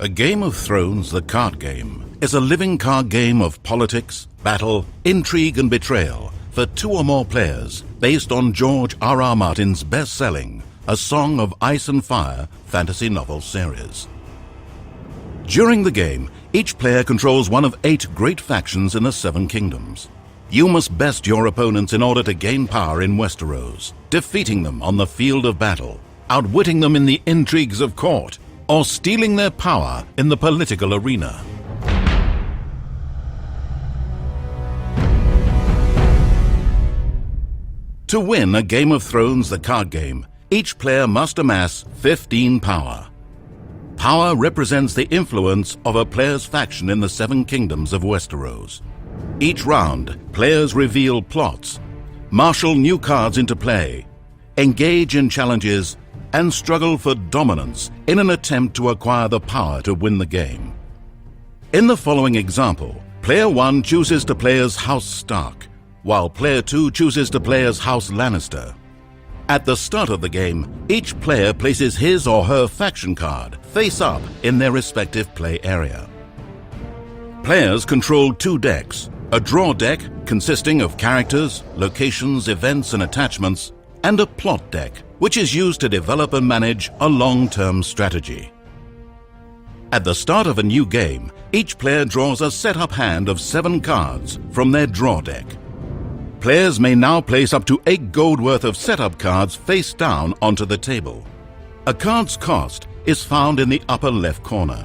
A Game of Thrones, the card game, is a living card game of politics, battle, intrigue and betrayal for 2 or more players based on George R.R. Martin's best-selling A Song of Ice and Fire fantasy novel series. During the game, each player controls one of 8 great factions in the 7 kingdoms. You must best your opponents in order to gain power in Westeros, defeating them on the field of battle, outwitting them in the intrigues of court, or stealing their power in the political arena. To win a Game of Thrones, the card game, each player must amass 15 power. Power represents the influence of a player's faction in the 7 kingdoms of Westeros. Each round, players reveal plots, marshal new cards into play, engage in challenges, and struggle for dominance in an attempt to acquire the power to win the game. In the following example, Player 1 chooses to play as House Stark, while Player 2 chooses to play as House Lannister. At the start of the game, each player places his or her faction card face up in their respective play area. Players control 2 decks, a draw deck consisting of characters, locations, events and attachments, and a plot deck, which is used to develop and manage a long-term strategy. At the start of a new game, each player draws a set-up hand of 7 cards from their draw deck. Players may now place up to 8 gold worth of setup cards face down onto the table. A card's cost is found in the upper left corner.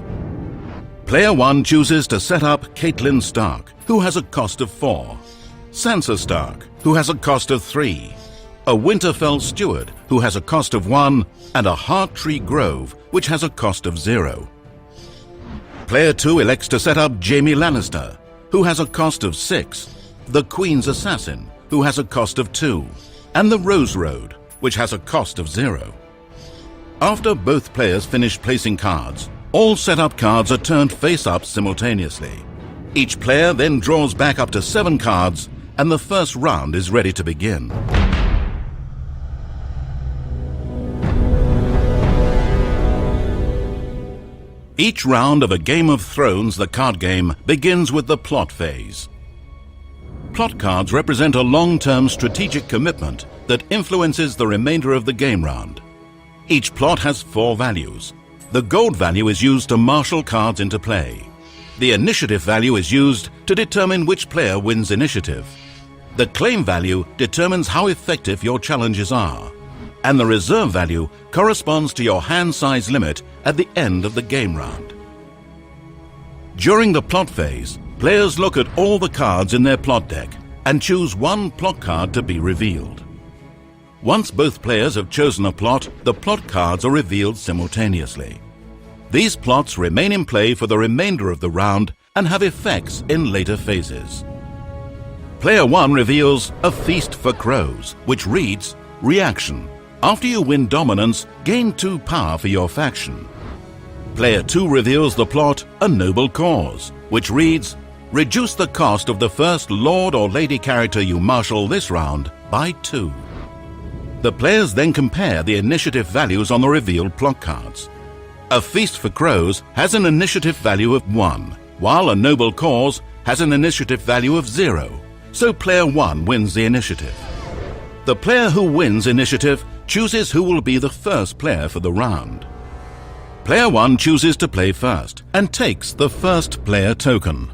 Player 1 chooses to set up Catelyn Stark, who has a cost of 4, Sansa Stark, who has a cost of 3, a Winterfell Steward, who has a cost of 1, and a Hearttree Grove, which has a cost of 0. Player 2 elects to set up Jaime Lannister, who has a cost of 6, the Queen's Assassin, who has a cost of 2, and the Rose Road, which has a cost of 0. After both players finish placing cards, all set-up cards are turned face-up simultaneously. Each player then draws back up to 7 cards, and the first round is ready to begin. Each round of A Game of Thrones, the card game, begins with the plot phase. Plot cards represent a long-term strategic commitment that influences the remainder of the game round. Each plot has 4 values. The gold value is used to marshal cards into play. The initiative value is used to determine which player wins initiative. The claim value determines how effective your challenges are. And the reserve value corresponds to your hand size limit at the end of the game round. During the plot phase, players look at all the cards in their plot deck and choose one plot card to be revealed. Once both players have chosen a plot, the plot cards are revealed simultaneously. These plots remain in play for the remainder of the round and have effects in later phases. Player 1 reveals A Feast for Crows, which reads, Reaction. After you win dominance, gain 2 power for your faction. Player 2 reveals the plot A Noble Cause, which reads, Reduce the cost of the first Lord or Lady character you marshal this round by 2. The players then compare the initiative values on the revealed plot cards. A Feast for Crows has an initiative value of 1, while A Noble Cause has an initiative value of 0, so player 1 wins the initiative. The player who wins initiative chooses who will be the first player for the round. Player 1 chooses to play first and takes the first player token.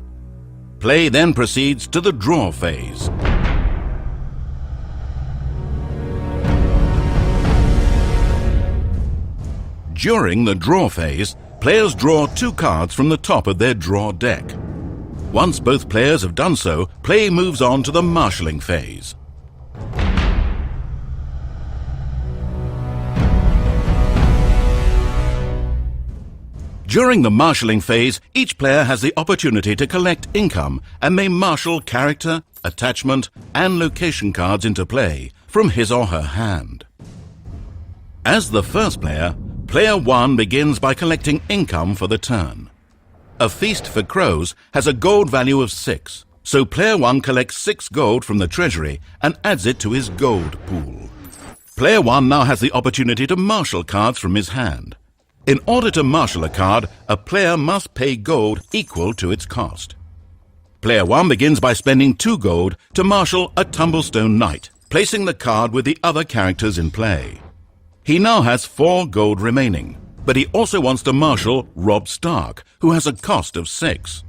Play then proceeds to the draw phase. During the draw phase, players draw 2 cards from the top of their draw deck. Once both players have done so, play moves on to the marshalling phase. During the marshalling phase, each player has the opportunity to collect income and may marshal character, attachment, and location cards into play from his or her hand. As the first player, Player 1 begins by collecting income for the turn. A Feast for Crows has a gold value of 6, so Player 1 collects 6 gold from the treasury and adds it to his gold pool. Player 1 now has the opportunity to marshal cards from his hand. In order to marshal a card, a player must pay gold equal to its cost. Player 1 begins by spending 2 gold to marshal a Tumblestone Knight, placing the card with the other characters in play. He now has 4 gold remaining, but he also wants to marshal Robb Stark, who has a cost of 6.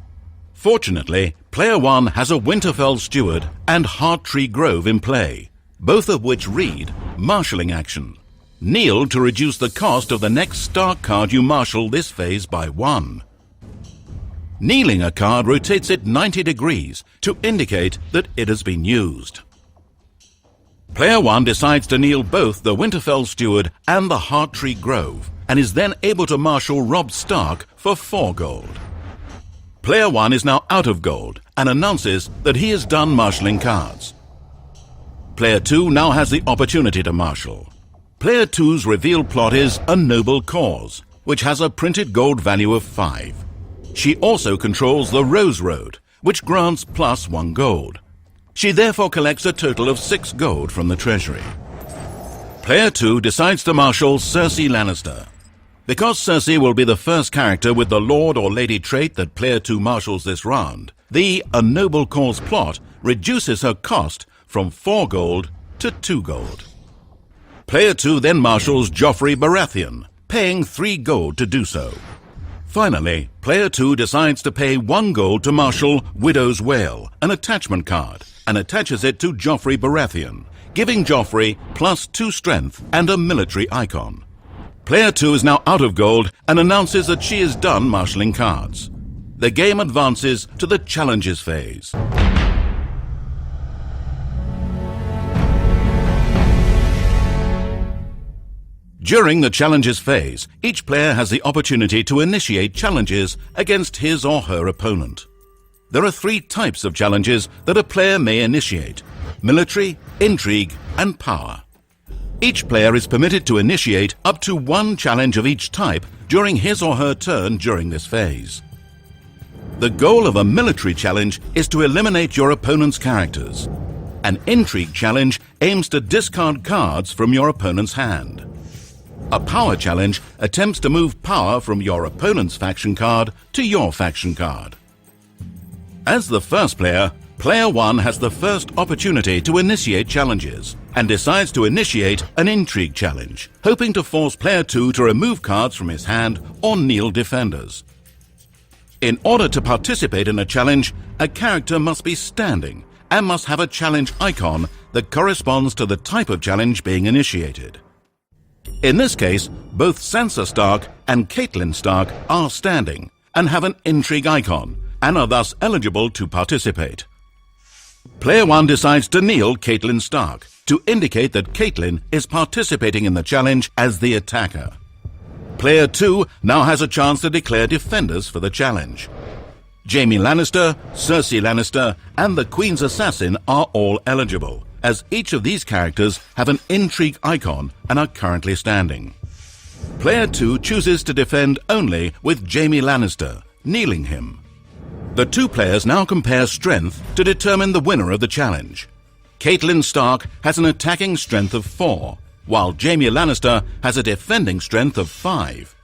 Fortunately, Player 1 has a Winterfell Steward and Hearttree Grove in play, both of which read Marshalling Action. Kneel to reduce the cost of the next Stark card you marshal this phase by 1. Kneeling a card rotates it 90 degrees to indicate that it has been used. Player 1 decides to kneel both the Winterfell Steward and the Hearttree Grove, and is then able to marshal Robb Stark for 4 gold. Player 1 is now out of gold and announces that he is done marshalling cards. Player 2 now has the opportunity to marshal. Player 2's revealed plot is A Noble Cause, which has a printed gold value of 5. She also controls the Rose Road, which grants plus 1 gold. She therefore collects a total of 6 gold from the treasury. Player 2 decides to marshal Cersei Lannister. Because Cersei will be the first character with the Lord or Lady trait that Player 2 marshals this round, the A Noble Cause plot reduces her cost from 4 gold to 2 gold. Player 2 then marshals Joffrey Baratheon, paying 3 gold to do so. Finally, Player 2 decides to pay 1 gold to marshal Widow's Wail, an attachment card, and attaches it to Joffrey Baratheon, giving Joffrey plus 2 strength and a military icon. Player 2 is now out of gold and announces that she is done marshalling cards. The game advances to the Challenges phase. During the Challenges phase, each player has the opportunity to initiate challenges against his or her opponent. There are 3 types of challenges that a player may initiate: military, intrigue, and power. Each player is permitted to initiate up to 1 challenge of each type during his or her turn during this phase. The goal of a military challenge is to eliminate your opponent's characters. An intrigue challenge aims to discard cards from your opponent's hand. A power challenge attempts to move power from your opponent's faction card to your faction card. As the first player, Player 1 has the first opportunity to initiate challenges and decides to initiate an intrigue challenge, hoping to force Player 2 to remove cards from his hand or kneel defenders. In order to participate in a challenge, a character must be standing and must have a challenge icon that corresponds to the type of challenge being initiated. In this case, both Sansa Stark and Catelyn Stark are standing and have an intrigue icon and are thus eligible to participate. Player 1 decides to kneel Catelyn Stark to indicate that Catelyn is participating in the challenge as the attacker. Player 2 now has a chance to declare defenders for the challenge. Jaime Lannister, Cersei Lannister, and the Queen's Assassin are all eligible, as each of these characters have an intrigue icon and are currently standing. Player 2 chooses to defend only with Jaime Lannister, kneeling him. The 2 players now compare strength to determine the winner of the challenge. Catelyn Stark has an attacking strength of 4, while Jaime Lannister has a defending strength of 5.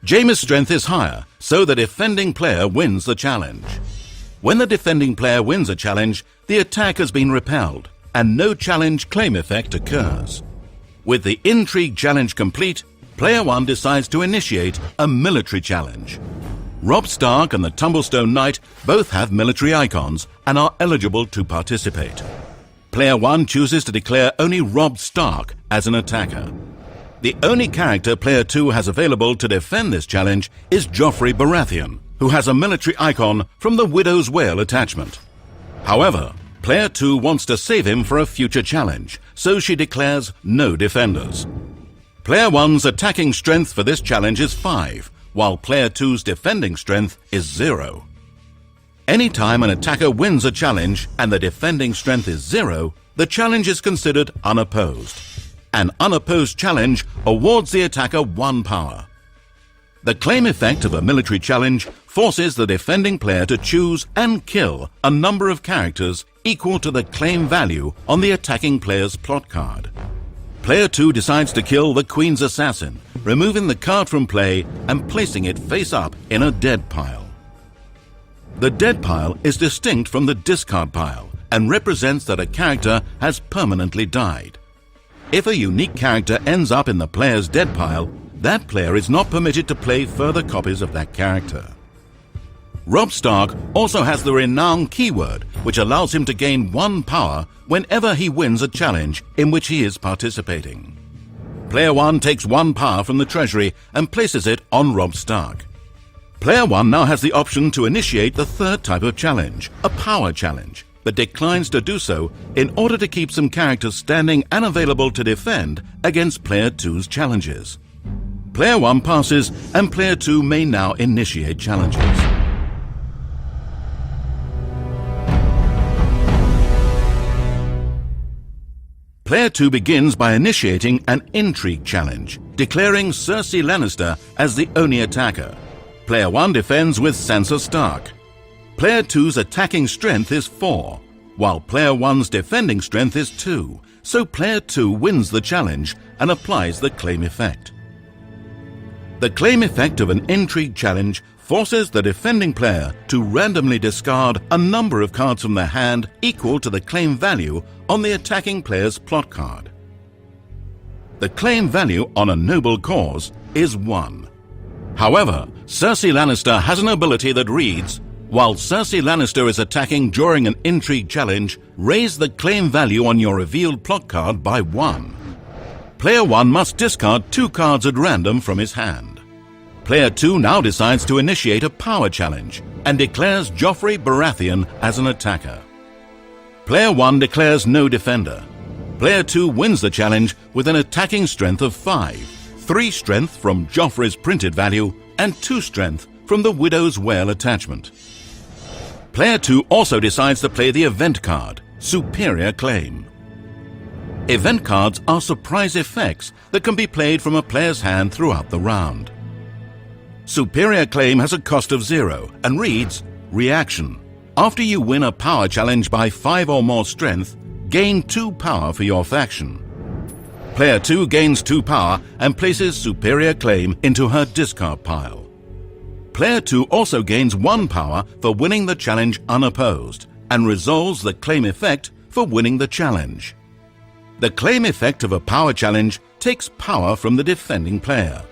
Jaime's strength is higher, so the defending player wins the challenge. When the defending player wins a challenge, the attack has been repelled, and no challenge claim effect occurs. With the intrigue challenge complete, Player 1 decides to initiate a military challenge. Robb Stark and the Tumblestone Knight both have military icons and are eligible to participate. Player 1 chooses to declare only Robb Stark as an attacker. The only character Player 2 has available to defend this challenge is Joffrey Baratheon, who has a military icon from the Widow's Wail attachment. However, Player 2 wants to save him for a future challenge, so she declares no defenders. Player 1's attacking strength for this challenge is 5, while Player 2's defending strength is 0. Anytime an attacker wins a challenge and the defending strength is 0, the challenge is considered unopposed. An unopposed challenge awards the attacker 1 power. The claim effect of a military challenge forces the defending player to choose and kill a number of characters equal to the claim value on the attacking player's plot card. Player 2 decides to kill the Queen's Assassin removing the card from play and placing it face up in a dead pile. The dead pile is distinct from the discard pile and represents that a character has permanently died. If a unique character ends up in the player's dead pile, that player is not permitted to play further copies of that character. Robb Stark also has the Renown keyword, which allows him to gain 1 power whenever he wins a challenge in which he is participating. Player 1 takes 1 power from the treasury and places it on Robb Stark. Player 1 now has the option to initiate the third type of challenge, a power challenge, but declines to do so in order to keep some characters standing and available to defend against Player 2's challenges. Player 1 passes and Player 2 may now initiate challenges. Player 2 begins by initiating an intrigue challenge, declaring Cersei Lannister as the only attacker. Player 1 defends with Sansa Stark. Player 2's attacking strength is 4, while Player 1's defending strength is 2, so Player 2 wins the challenge and applies the claim effect. The claim effect of an intrigue challenge forces the defending player to randomly discard a number of cards from their hand equal to the claim value on the attacking player's plot card. The claim value on a noble cause is 1. However, Cersei Lannister has an ability that reads, while Cersei Lannister is attacking during an intrigue challenge, raise the claim value on your revealed plot card by 1. Player 1 must discard 2 cards at random from his hand. Player 2 now decides to initiate a power challenge and declares Joffrey Baratheon as an attacker. Player 1 declares no defender. Player 2 wins the challenge with an attacking strength of 5, 3 strength from Joffrey's printed value, and 2 strength from the Widow's Wail attachment. Player 2 also decides to play the event card, Superior Claim. Event cards are surprise effects that can be played from a player's hand throughout the round. Superior Claim has a cost of 0 and reads, Reaction. After you win a power challenge by 5 or more strength, gain 2 power for your faction. Player 2 gains 2 power and places Superior Claim into her discard pile. Player 2 also gains 1 power for winning the challenge unopposed and resolves the claim effect for winning the challenge. The claim effect of a power challenge takes power from the defending player.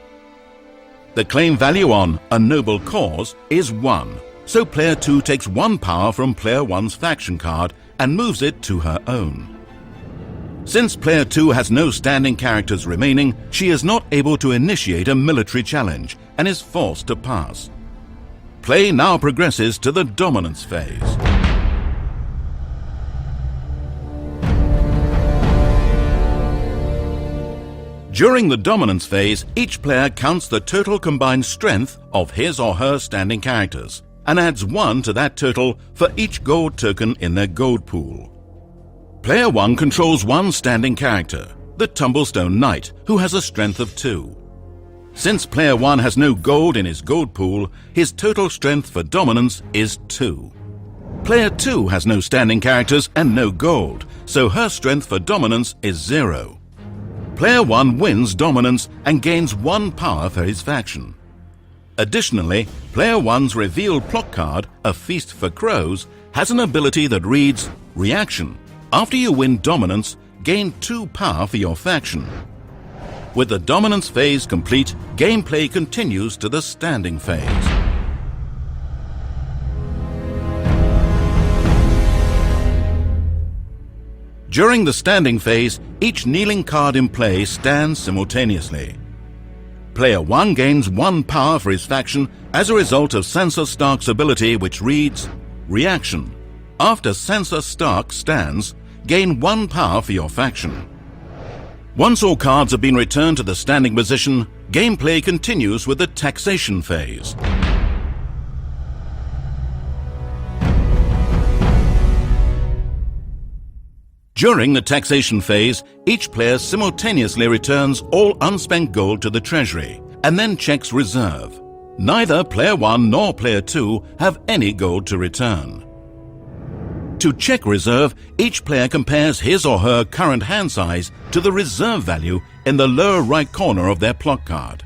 The claim value on a noble cause is 1, so Player 2 takes 1 power from Player 1's faction card and moves it to her own. Since Player 2 has no standing characters remaining, she is not able to initiate a military challenge and is forced to pass. Play now progresses to the Dominance Phase. During the Dominance Phase, each player counts the total combined strength of his or her standing characters and adds 1 to that total for each gold token in their gold pool. Player 1 controls 1 standing character, the Tumblestone Knight, who has a strength of 2. Since Player 1 has no gold in his gold pool, his total strength for dominance is 2. Player 2 has no standing characters and no gold, so her strength for dominance is 0. Player 1 wins dominance and gains 1 power for his faction. Additionally, Player 1's revealed plot card, A Feast for Crows, has an ability that reads, Reaction. After you win dominance, gain 2 power for your faction. With the Dominance Phase complete, gameplay continues to the Standing Phase. During the Standing Phase, each kneeling card in play stands simultaneously. Player 1 gains 1 power for his faction as a result of Sansa Stark's ability, which reads, Reaction. After Sansa Stark stands, gain 1 power for your faction. Once all cards have been returned to the standing position, gameplay continues with the Taxation Phase. During the Taxation Phase, each player simultaneously returns all unspent gold to the treasury and then checks reserve. Neither Player 1 nor Player 2 have any gold to return. To check reserve, each player compares his or her current hand size to the reserve value in the lower right corner of their plot card.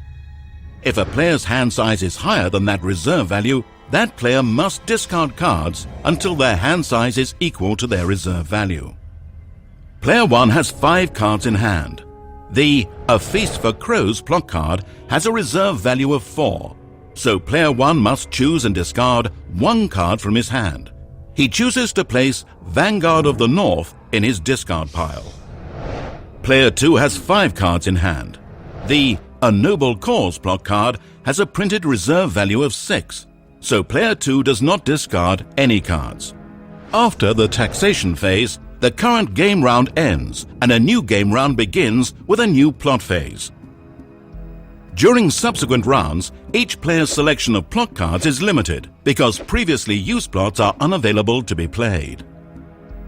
If a player's hand size is higher than that reserve value, that player must discard cards until their hand size is equal to their reserve value. Player 1 has 5 cards in hand. The A Feast for Crows plot card has a reserve value of 4, so player 1 must choose and discard 1 card from his hand. He chooses to place Vanguard of the North in his discard pile. Player 2 has 5 cards in hand. The A Noble Cause plot card has a printed reserve value of 6, so player 2 does not discard any cards. After the Taxation Phase, the current game round ends and a new game round begins with a new plot phase. During subsequent rounds, each player's selection of plot cards is limited because previously used plots are unavailable to be played.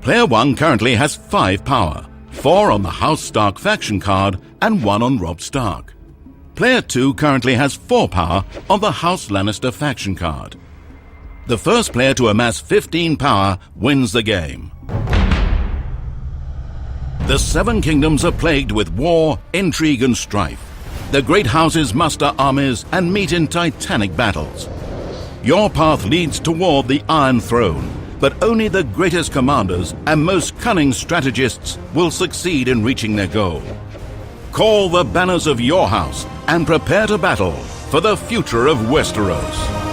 Player 1 currently has 5 power, 4 on the House Stark faction card and 1 on Robb Stark. Player 2 currently has 4 power on the House Lannister faction card. The first player to amass 15 power wins the game. The Seven Kingdoms are plagued with war, intrigue and strife. The great houses muster armies and meet in titanic battles. Your path leads toward the Iron Throne, but only the greatest commanders and most cunning strategists will succeed in reaching their goal. Call the banners of your house and prepare to battle for the future of Westeros.